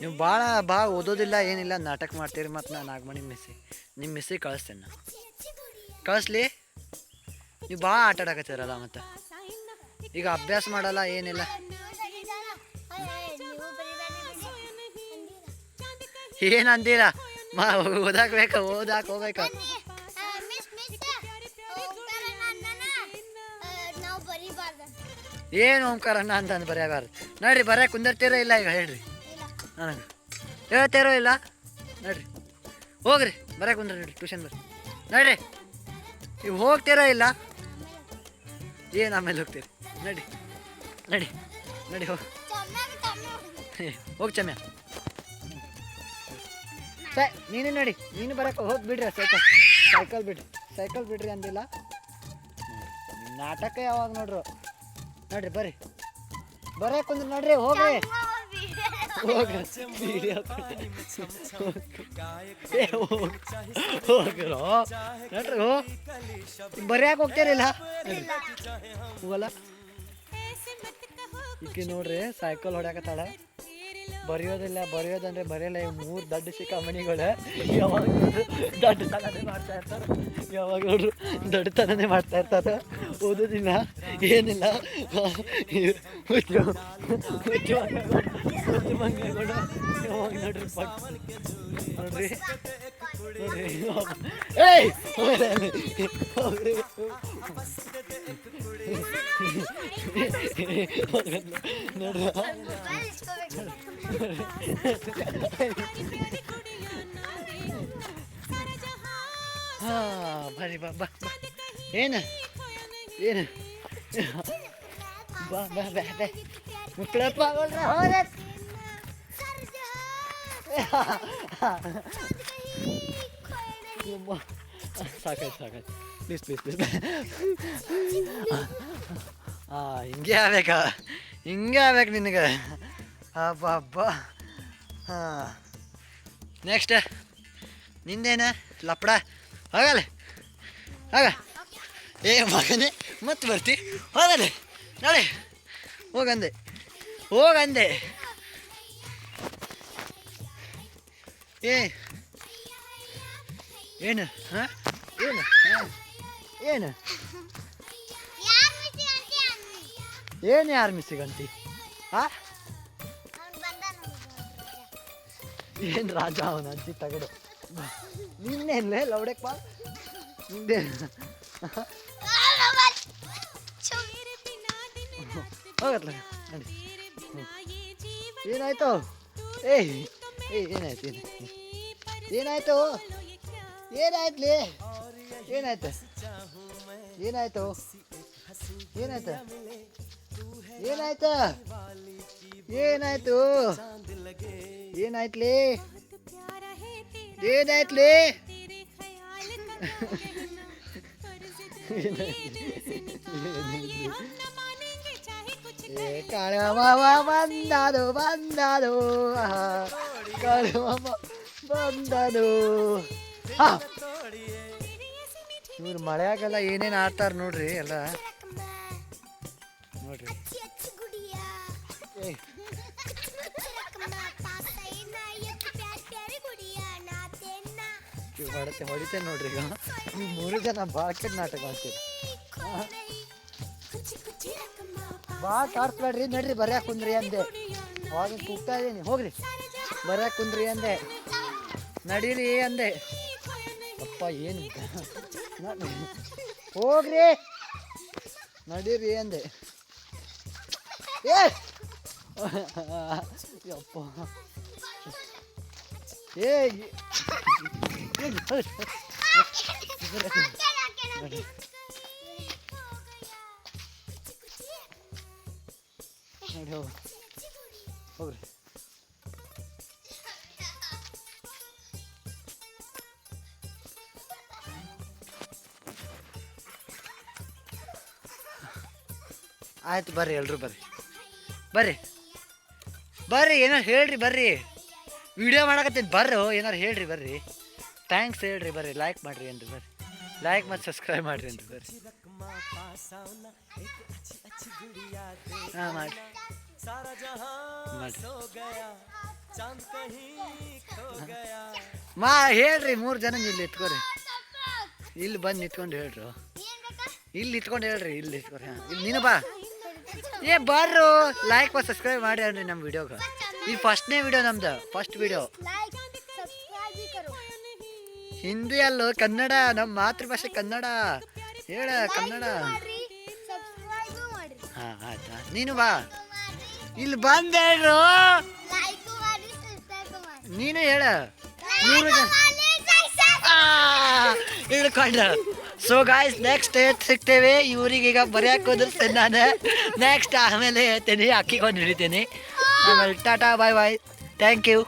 ನೀವು ಭಾಳ ಓದೋದಿಲ್ಲ ಏನಿಲ್ಲ ನಾಟಕ ಮಾಡ್ತೀರಿ ಮತ್ತು ನಾನು ನಾಗಮಣಿ ನಿಮ್ಮ ಮಿಸ್ಸಿಗೆ ಕಳಿಸ್ತೇನೆ ನಾನು ಕಳಿಸ್ಲಿ. ನೀವು ಭಾಳ ಆಟ ಆಡಕತ್ತೀರಲ್ಲ ಮತ್ತು ಈಗ ಅಭ್ಯಾಸ ಮಾಡಲ್ಲ ಏನಿಲ್ಲ. ಏನಂತೀರ ಓದಾಕ ಹೋಗ್ಬೇಕ. ಏನು ಓಂಕಾರ ಅಂತಂದು ಬರೆಯಬಾರ್ದು ನೋಡ್ರಿ. ಬರೆಯ ಕುಂದಿರ್ತೀರೋ ಇಲ್ಲ ಈಗ ಹೇಳ್ರಿ ನನಗೆ, ಹೇಳ್ತೀರೋ ಇಲ್ಲ ನೋಡ್ರಿ. ಹೋಗ್ರಿ ಬರೆಯ ಕುಂದ್ರಿ ನೋಡ್ರಿ, ಟ್ಯೂಷನ್ ಬರ್ರಿ ನೋಡ್ರಿ. ಈಗ ಹೋಗ್ತೀರೋ ಇಲ್ಲ, ಏನು ಆಮೇಲೆ ಹೋಗ್ತೀರಿ ನಡಿ ನಡಿ ನಡಿ ಹೋಗಿ ಚಮ್ಯ. ನೀನು ನಡಿ, ನೀನು ಬರಕ್ಕೆ ಹೋಗಿ ಬಿಡ್ರಿ. ಸೈಕಲ್ ಬಿಡ್ರಿ ಅಂದಿಲ್ಲ. ನಾಟಕ ಯಾವಾಗ ನೋಡ್ರು ನೋಡ್ರಿ. ಬರ್ರಿ ಕುಂದ್ರಿ ನೋಡ್ರಿ. ಹೋಗ್ರಿ ಹೋಗ್ರೋ ನೋಡ್ರಿ. ಬರ್ಯಾಕೆ ಹೋಗ್ತೀರಿಲ್ಲ ಹೋಗಲ್ಲ. ಈಕಿ ನೋಡ್ರಿ ಸೈಕಲ್ ಹೊಡ್ಯಾಕತ್ತಾಳ. ಬರೆಯೋದಂದ್ರೆ ಬರೆಯಲ್ಲ. ಇವು 3 ದೊಡ್ಡ ಶಿಖಾಮಣಿಗಳು ಯಾವಾಗ ನೋಡ್ರು ದೊಡ್ಡತನನೇ ಮಾಡ್ತಾ ಇರ್ತಾರೆ. ಯಾವಾಗ ನೋಡ್ರು ದೊಡ್ಡತನನೇ ಮಾಡ್ತಾ ಇರ್ತಾರೆ. ಓದೋದಿಲ್ಲ ಏನಿಲ್ಲ. ಮಂಗಗಳು ಯಾವಾಗ ನೋಡ್ರಿ ನೋಡ್ರಿ ಏಯ್ ನೋಡ್ರಿ. ಬರ್ರಿ ಬಾ ಬಾ ಬಾ. ಏನು ಬಾ ಬಾ ಬಾ ಬಾ ಮುಕ್ಕಳಪ್ಪ ಹೋಗ್ರ. ಸಾಕಾಯ್ತು ಪ್ಲೀಸ್ ಹಿಂಗೆ ಆಗ್ಬೇಕು ನಿನಗೆ. ಹಬ್ಬ ನೆಕ್ಸ್ಟ್ ನಿಂದೇನ ಲಪಡ ಹೋಗಲ್ಲ ಆಗ. ಏ ಮಗನೇ ಮತ್ತೆ ಬರ್ತಿ ಹೋಗಲ್ಲ ನಾಳೆ ಹೋಗಂದೆ ಏನು ಹಾಂ ಏನು ಯಾರು ಮಿಸ್ಸಿಗಂತಿ? ಹಾಂ ಏನು ರಾಜ ಅವನ ಅಜ್ಜಿ ತಗಡು. ನಿನ್ನೇನ್ಲೇ ಲೌಡಕ್ ಬಾ ನಿಂದೆ. ಹೋಗತ್ಲ ನೋಡಿ. ಏನಾಯ್ತು? ಏನಾಯ್ತು ಏನಾಯ್ತಲಿ? ಏನಾಯ್ತ್ಲಿ? ಕಾಳ ಮಾವ ಬಂದದು ಕಾಳ ಮಾವ ಬಂದದು. ಇವ್ರು ಮಳೆಯಾಗೆಲ್ಲ ಏನೇನು ಆಡ್ತಾರ ನೋಡ್ರಿ ಎಲ್ಲ ನೋಡ್ರಿ. ಹೊಡಿತೇನೆ ನೋಡ್ರಿ. ಈಗ 3 ಜನ ಭಾಳ ಕೆಟ್ಟ ನಾಟಕ ಮಾಡ್ತೀರಿ. ಭಾಳ ಕಾಡ್ಸ್ಬೇಡ್ರಿ. ನಡ್ರಿ ಬರ್ಯಾಕ ಕುಂದ್ರಿ ಅಂದೆ. ಅವಾಗ ಕೂಗ್ತಾ ಇದ್ದೀನಿ. ಹೋಗ್ರಿ ಬರ್ಯಾಕ ಕುಂದ್ರಿ ಅಂದೆ. ನಡೀರಿ ಅಂದೆ. ಅಪ್ಪ ಏನು ಹೋಗ್ರಿ ನಡೀರಿ ಅಂದೆ. ಯಪ್ಪ ಹೋಗ್ರಿ. ಆಯ್ತು ಬರ್ರಿ ಎಲ್ರು ಬರ್ರಿ ಏನಾರು ಹೇಳ್ರಿ. ಬರ್ರಿ ವಿಡಿಯೋ ಮಾಡಕತ್ತೀನಿ. ಬರ್ರಿ ಏನಾರು ಹೇಳ್ರಿ. ಬರ್ರಿ ಥ್ಯಾಂಕ್ಸ್ ಹೇಳ್ರಿ. ಬರ್ರಿ ಲೈಕ್ ಮಾಡಿರಿ ಏನ್ರಿ. ಬರ್ರಿ ಲೈಕ್ ಮತ್ತು ಸಬ್ಸ್ಕ್ರೈಬ್ ಮಾಡಿರಿ ಅಂತ ಬರ್ರಿ. ಹಾಂ ಮಾಡಿ ಮಾ ಹೇಳ್ರಿ 3 ಜನ ಇಲ್ಲಿ ಇಟ್ಕೋರಿ. ಇಲ್ಲಿ ಬಂದು ನಿಂತ್ಕೊಂಡು ಹೇಳ್ರು. ಇಲ್ಲಿ ನಿಂತ್ಕೊಂಡು ಹೇಳ್ರಿ. ಇಲ್ಲಿ ನಿಂತ್ಕೋರಿ. ಹಾಂ ಇಲ್ಲಿ ನೀನು ಬಾ. ಏ ಬರ್ರು ಲೈಕ್ ಮತ್ತು ಸಬ್ಸ್ಕ್ರೈಬ್ ಮಾಡಿ ಹೇಳ್ರಿ ನಮ್ಮ ವಿಡಿಯೋಗೆ. ಇದು ಫಸ್ಟ್ನೇ ವಿಡಿಯೋ ನಮ್ದು. ಫಸ್ಟ್ ವಿಡಿಯೋ ಹಿಂದಿ ಅಲ್ಲೋ ಕನ್ನಡ. ನಮ್ಮ ಮಾತೃಭಾಷೆ ಕನ್ನಡ. ಹೇಳ ಕನ್ನಡ. ಹಾಂ ಆಯ್ತಾ ನೀನು ಬಾ. ಇಲ್ಲಿ ಬಂದು ಹೇಳ್ರು. ನೀನು ಹೇಳ. 3 ಜನ ಹೇಳ್ಕೊಂಡ. ಸೊ ಗಾಯ್ಸ್ ನೆಕ್ಸ್ಟ್ ಸಿಗ್ತೇವೆ. ಇವ್ರಿಗೆ ಈಗ ಬರೆಯಕ್ಕೆ ಹೋದ್ರೆ ನಾನು ನೆಕ್ಸ್ಟ್ ಆಮೇಲೆ ಹೇಳ್ತೇನೆ. ಅಕ್ಕಿಕೊಂಡು ಹಿಡಿತೇನೆ. ಆಮೇಲೆ tata bye bye. Thank you.